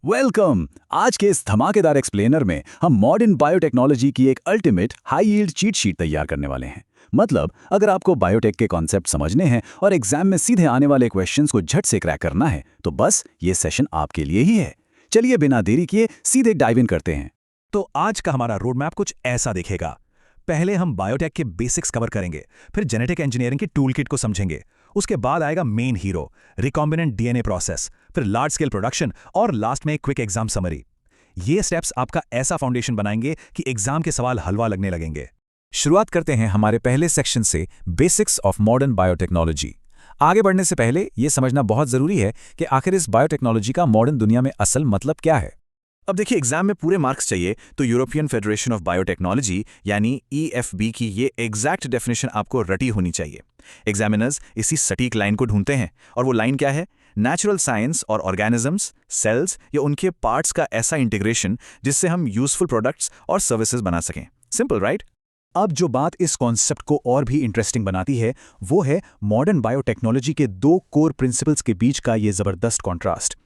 Welcome. आज के इस धमाकेदार एक्सप्लेनर में हम मॉडर्न बायोटेक्नोलॉजी की एक ultimate high yield cheat sheet तैयार करने वाले हैं। मतलब अगर आपको बायोटेक के कॉन्सेप्ट समझने हैं और एग्जाम में सीधे आने वाले क्वेश्चंस को झट से क्रैक करना है तो बस ये सेशन आपके लिए ही है। चलिए बिना देरी किए सीधे डाइव इन करते हैं। तो आज का हमारा रोड मैप कुछ ऐसा दिखेगा। पहले हम बायोटेक के बेसिक्स कवर करेंगे, फिर जेनेटिक इंजीनियरिंग की टूलकिट को समझेंगे। उसके बाद आएगा main hero, recombinant DNA process, फिर लार्ज स्केल प्रोडक्शन और लास्ट में क्विक एग्जाम समरी। ये स्टेप्स आपका ऐसा फाउंडेशन बनाएंगे कि एग्जाम के सवाल हलवा लगने लगेंगे। शुरुआत करते हैं हमारे पहले सेक्शन से, बेसिक्स ऑफ मॉडर्न बायोटेक्नोलॉजी। आगे बढ़ने से पहले यह समझना बहुत जरूरी है कि आखिर इस बायोटेक्नोलॉजी का मॉडर्न दुनिया में असल मतलब क्या है। अब देखिए, एग्जाम में पूरे मार्क्स चाहिए तो यूरोपियन फेडरेशन ऑफ बायोटेक्नोलॉजी यानी EFB की ये एग्जैक्ट डेफिनेशन आपको रटी होनी चाहिए। एग्जामिनर्स इसी सटीक लाइन को ढूंढते हैं, और वो लाइन क्या है? नेचुरल साइंस और ऑर्गेनिजम्स, सेल्स या उनके पार्ट्स का ऐसा इंटीग्रेशन जिससे हम यूजफुल प्रोडक्ट्स और सर्विसेज बना सकें। Simple, right? अब जो बात इस कॉन्सेप्ट को और भी इंटरेस्टिंग बनाती है वो है मॉडर्न बायोटेक्नोलॉजी के दो कोर प्रिंसिपल्स के बीच का ये जबरदस्त कॉन्ट्रास्ट।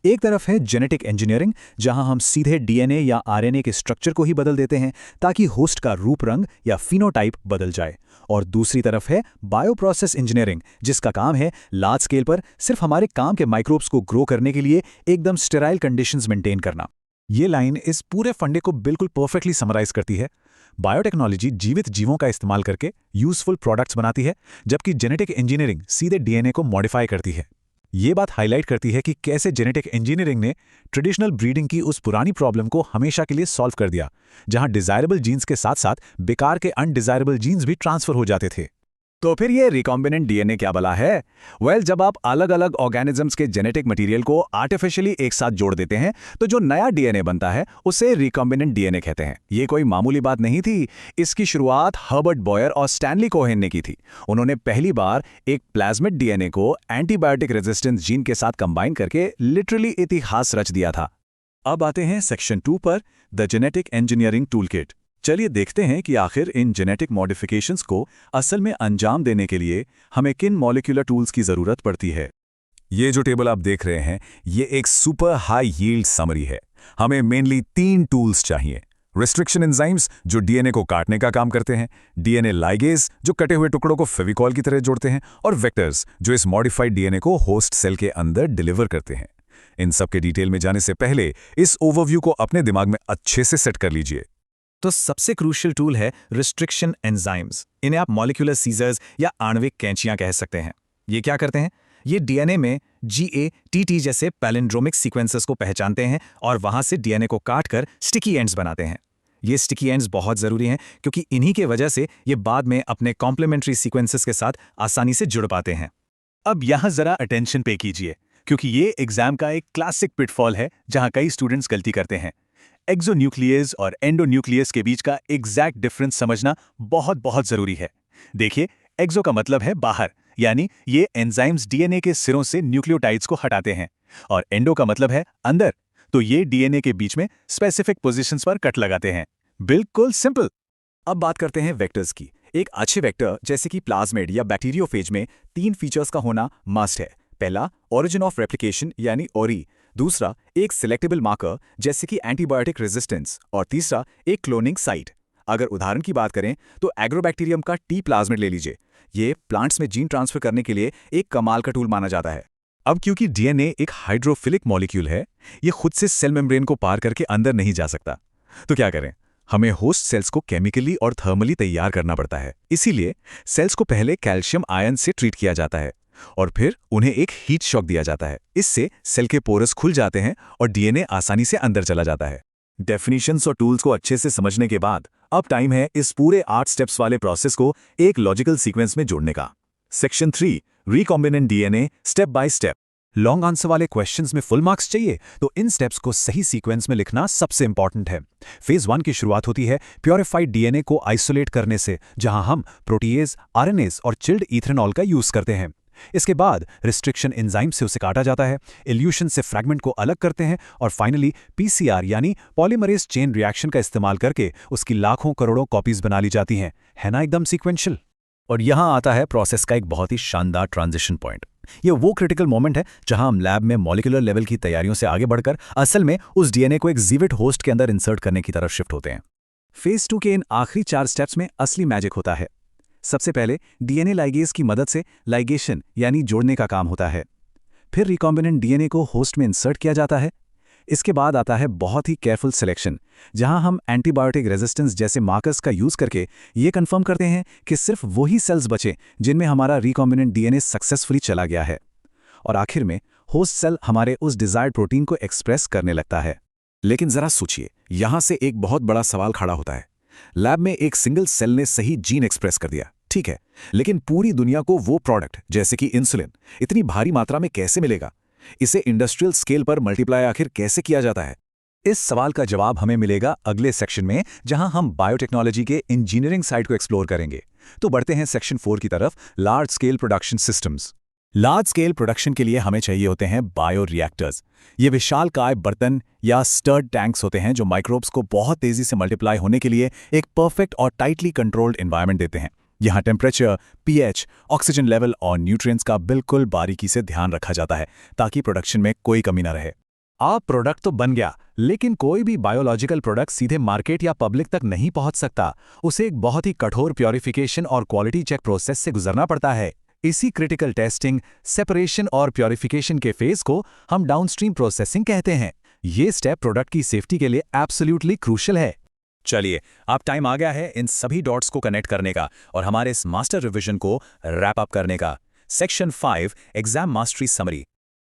एक तरफ है जेनेटिक इंजीनियरिंग, जहां हम सीधे डीएनए या आरएनए के स्ट्रक्चर को ही बदल देते हैं ताकि होस्ट का रूप रंग या फिनोटाइप बदल जाए, और दूसरी तरफ है बायोप्रोसेस इंजीनियरिंग, जिसका काम है लार्ज स्केल पर सिर्फ हमारे काम के माइक्रोब्स को ग्रो करने के लिए एकदम स्टेराइल कंडीशंस मेंटेन करना। ये लाइन इस पूरे फंडे को बिल्कुल परफेक्टली समराइज करती है। बायोटेक्नोलॉजी जीवित जीवों का इस्तेमाल करके यूजफुल प्रोडक्ट्स बनाती है, जबकि जेनेटिक इंजीनियरिंग सीधे डीएनए को मॉडिफाई करती है। ये बात हाईलाइट करती है कि कैसे जेनेटिक इंजीनियरिंग ने ट्रेडिशनल ब्रीडिंग की उस पुरानी प्रॉब्लम को हमेशा के लिए सॉल्व कर दिया, जहां डिजायरेबल जीन्स के साथ साथ बेकार के अनडिजायरेबल जीन्स भी ट्रांसफर हो जाते थे। तो फिर ये रिकॉम्बिनेंट डीएनए क्या भला है? जब आप अलग अलग ऑर्गेनिजम्स के जेनेटिक मटेरियल को आर्टिफिशियली एक साथ जोड़ देते हैं तो जो नया डीएनए बनता है उसे रिकॉम्बिनेंट डीएनए कहते हैं। ये कोई मामूली बात नहीं थी। इसकी शुरुआत हर्बर्ट बॉयर और स्टैनली कोहेन ने की थी। उन्होंने पहली बार एक प्लाज्मिड डीएनए को एंटीबायोटिक रेजिस्टेंस जीन के साथ कंबाइन करके लिटरली इतिहास रच दिया था। अब आते हैं सेक्शन 2 पर, द जेनेटिक इंजीनियरिंग टूलकिट। चलिए देखते हैं कि आखिर इन जेनेटिक मॉडिफिकेशंस को असल में अंजाम देने के लिए हमें किन मॉलिक्यूलर टूल्स की जरूरत पड़ती है। ये जो टेबल आप देख रहे हैं, ये एक सुपर हाई यील्ड समरी है। हमें मेनली 3 टूल्स चाहिए। रिस्ट्रिक्शन एंजाइम्स जो डीएनए को काटने का काम करते हैं, डीएनए लाइगेज जो कटे हुए टुकड़ों को फेविकॉल की तरह जोड़ते हैं, और वेक्टर्स जो इस मॉडिफाइड डीएनए को होस्ट सेल के अंदर डिलीवर करते हैं। इन सब के डिटेल में जाने से पहले इस ओवरव्यू को अपने दिमाग में अच्छे से सेट कर लीजिए। तो सबसे क्रूशियल टूल है रिस्ट्रिक्शन एंजाइम्स। इन्हें आप मॉलिक्यूलर सीजर्स या आणविक कैंचियां कह सकते हैं। ये क्या करते हैं? ये डीएनए में GATT जैसे पैलिंड्रोमिक सीक्वेंसेस को पहचानते हैं और वहां से डीएनए को काटकर स्टिकी एंड्स बनाते हैं। ये स्टिकी एंड्स बहुत जरूरी हैं क्योंकि इन्हीं के वजह से ये बाद में अपने कॉम्प्लीमेंट्री सीक्वेंसेस के साथ आसानी से जुड़ पाते हैं। अब यहां जरा अटेंशन पे कीजिए, क्योंकि ये एग्जाम का एक क्लासिक पिटफॉल है जहां कई स्टूडेंट्स गलती करते हैं। एक्सोन्यूक्लियस और एंडोन्यूक्लियस के बीच का एग्जैक्ट डिफरेंस समझना बहुत जरूरी है। देखिए, एक्सो का मतलब है बाहर, यानी ये एंजाइम्स डीएनए के सिरों से न्यूक्लियोटाइड्स को हटाते हैं, और एंडो का मतलब है अंदर, तो ये डीएनए के बीच में स्पेसिफिक पोजीशंस पर कट लगाते हैं। बिल्कुल सिंपल। अब बात करते हैं वेक्टर्स की। एक अच्छे वेक्टर जैसे कि प्लाज्मिड या बैक्टीरियोफेज में 3 फीचर्स का होना मस्ट है। पहला, ओरिजिन ऑफ रेप्लिकेशन यानी ओरी। दूसरा, एक सिलेक्टेबल मार्कर जैसे कि एंटीबायोटिक रेजिस्टेंस, और तीसरा, एक क्लोनिंग साइट। अगर उदाहरण की बात करें तो एग्रोबैक्टीरियम का टी प्लाज्मिड ले लीजिए। ये प्लांट्स में जीन ट्रांसफर करने के लिए एक कमाल का टूल माना जाता है। अब क्योंकि डीएनए एक हाइड्रोफिलिक मॉलिक्यूल है, ये खुद से सेल मेम्ब्रेन को पार करके अंदर नहीं जा सकता। तो क्या करें? हमें होस्ट सेल्स को केमिकली और थर्मली तैयार करना पड़ता है। इसीलिए सेल्स को पहले कैल्शियम आयन से ट्रीट किया जाता है और फिर उन्हें एक हीट शॉक दिया जाता है। इससे सेल के पोरस खुल जाते हैं और डीएनए आसानी से अंदर चला जाता है। डेफिनेशंस और टूल्स को अच्छे से समझने के बाद अब टाइम है इस पूरे 8 स्टेप्स वाले प्रोसेस को एक लॉजिकल सीक्वेंस में जोड़ने का। Section 3, recombinant DNA step by step. Long answer वाले क्वेश्चंस में फुल मार्क्स चाहिए तो इन स्टेप्स को सही सीक्वेंस में लिखना सबसे इंपॉर्टेंट है। फेज 1 की शुरुआत होती है प्योरीफाइड डीएनए को आइसोलेट करने से, जहां हम प्रोटीएज, आरएनएज और चिल्ड इथेनॉल का यूज करते हैं। इसके बाद रिस्ट्रिक्शन एंजाइम से उसे काटा जाता है, इल्यूशन से फ्रैगमेंट को अलग करते हैं, और फाइनली पीसीआर यानी पॉलीमरेज चेन रिएक्शन का इस्तेमाल करके उसकी लाखों करोड़ों कॉपीज बना ली जाती हैं। है ना एकदम सीक्वेंशियल? और यहां आता है प्रोसेस का एक बहुत ही शानदार ट्रांजिशन पॉइंट। ये वो क्रिटिकल मोमेंट है जहां हम लैब में मॉलिक्यूलर लेवल की तैयारियों से आगे बढ़कर असल में उस डीएनए को एक जीवित होस्ट के अंदर इंसर्ट करने की तरफ शिफ्ट होते हैं। फेज 2 के इन आखिरी 4 स्टेप्स में असली मैजिक होता है। सबसे पहले डीएनए लाइगेज की मदद से लाइगेशन यानी जोड़ने का काम होता है। फिर रिकॉम्बिनेंट डीएनए को होस्ट में इंसर्ट किया जाता है। इसके बाद आता है बहुत ही केयरफुल सिलेक्शन, जहां हम एंटीबायोटिक रेजिस्टेंस जैसे मार्कर्स का यूज करके ये कंफर्म करते हैं कि सिर्फ वही सेल्स बचे जिनमें हमारा रिकॉम्बिनेंट डीएनए सक्सेसफुली चला गया है। और आखिर में होस्ट सेल हमारे उस डिजायर्ड प्रोटीन को एक्सप्रेस करने लगता है। लेकिन जरा सोचिए, यहां से एक बहुत बड़ा सवाल खड़ा होता है। लैब में एक सिंगल सेल ने सही जीन एक्सप्रेस कर दिया, ठीक है, लेकिन पूरी दुनिया को वो प्रोडक्ट जैसे कि इंसुलिन इतनी भारी मात्रा में कैसे मिलेगा? इसे इंडस्ट्रियल स्केल पर मल्टीप्लाई आखिर कैसे किया जाता है? इस सवाल का जवाब हमें मिलेगा अगले सेक्शन में, जहां हम बायोटेक्नोलॉजी के इंजीनियरिंग साइड को एक्सप्लोर करेंगे। तो बढ़ते हैं सेक्शन 4 की तरफ, large scale production systems. Large scale production के लिए हमें चाहिए होते हैं बायो रिएक्टर्स। ये विशालकाय बर्तन या स्टर्ड टैंक्स होते हैं जो माइक्रोब्स को बहुत तेजी से मल्टीप्लाई होने के लिए एक परफेक्ट और टाइटली कंट्रोल्ड एनवायरनमेंट देते हैं। यहाँ टेम्परेचर, पीएच, ऑक्सीजन लेवल और न्यूट्रिएंट्स का बिल्कुल बारीकी से ध्यान रखा जाता है ताकि प्रोडक्शन में कोई कमी न रहे। अब प्रोडक्ट तो बन गया, लेकिन कोई भी बायोलॉजिकल प्रोडक्ट सीधे मार्केट या पब्लिक तक नहीं पहुंच सकता। उसे एक बहुत ही कठोर प्योरिफिकेशन और क्वालिटी चेक प्रोसेस से गुजरना पड़ता है। इसी क्रिटिकल टेस्टिंग, सेपरेशन और प्योरिफिकेशन के फेज को हम डाउनस्ट्रीम प्रोसेसिंग कहते हैं। ये स्टेप प्रोडक्ट की सेफ्टी के लिए एब्सोल्युटली क्रूशियल है। चलिए, अब टाइम आ गया है इन सभी डॉट्स को कनेक्ट करने का और हमारे इस मास्टर रिवीजन को रैप अप करने का। Section 5 exam mastery summary.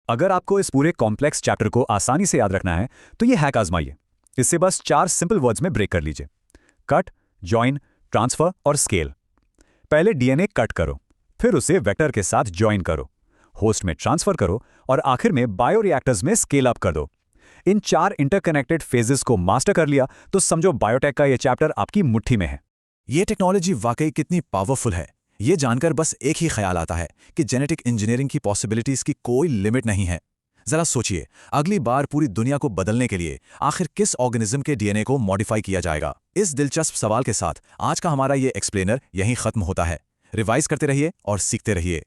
अगर आपको इस पूरे कॉम्प्लेक्स चैप्टर को आसानी से याद रखना है तो ये हैक आजमाइए। इससे बस 4 सिंपल वर्ड्स में ब्रेक कर लीजिए: कट, जॉइन, ट्रांसफर और स्केल। पहले डीएनए कट करो, फिर उसे वेक्टर के साथ जॉइन करो, होस्ट में ट्रांसफर करो और आखिर में बायोरिएक्टर्स में स्केल अप कर दो। इन 4 इंटरकनेक्टेड फेजेस को मास्टर कर लिया तो समझो बायोटेक का ये चैप्टर आपकी मुट्ठी में है। ये टेक्नोलॉजी वाकई कितनी पावरफुल है, ये जानकर बस एक ही ख्याल आता है कि जेनेटिक इंजीनियरिंग की पॉसिबिलिटीज की कोई लिमिट नहीं है। जरा सोचिए, अगली बार पूरी दुनिया को बदलने के लिए आखिर किस ऑर्गेनिज्म के डीएनए को मॉडिफाई किया जाएगा? इस दिलचस्प सवाल के साथ आज का हमारा ये एक्सप्लेनर यहीं खत्म होता है। रिवाइज करते रहिए और सीखते रहिए।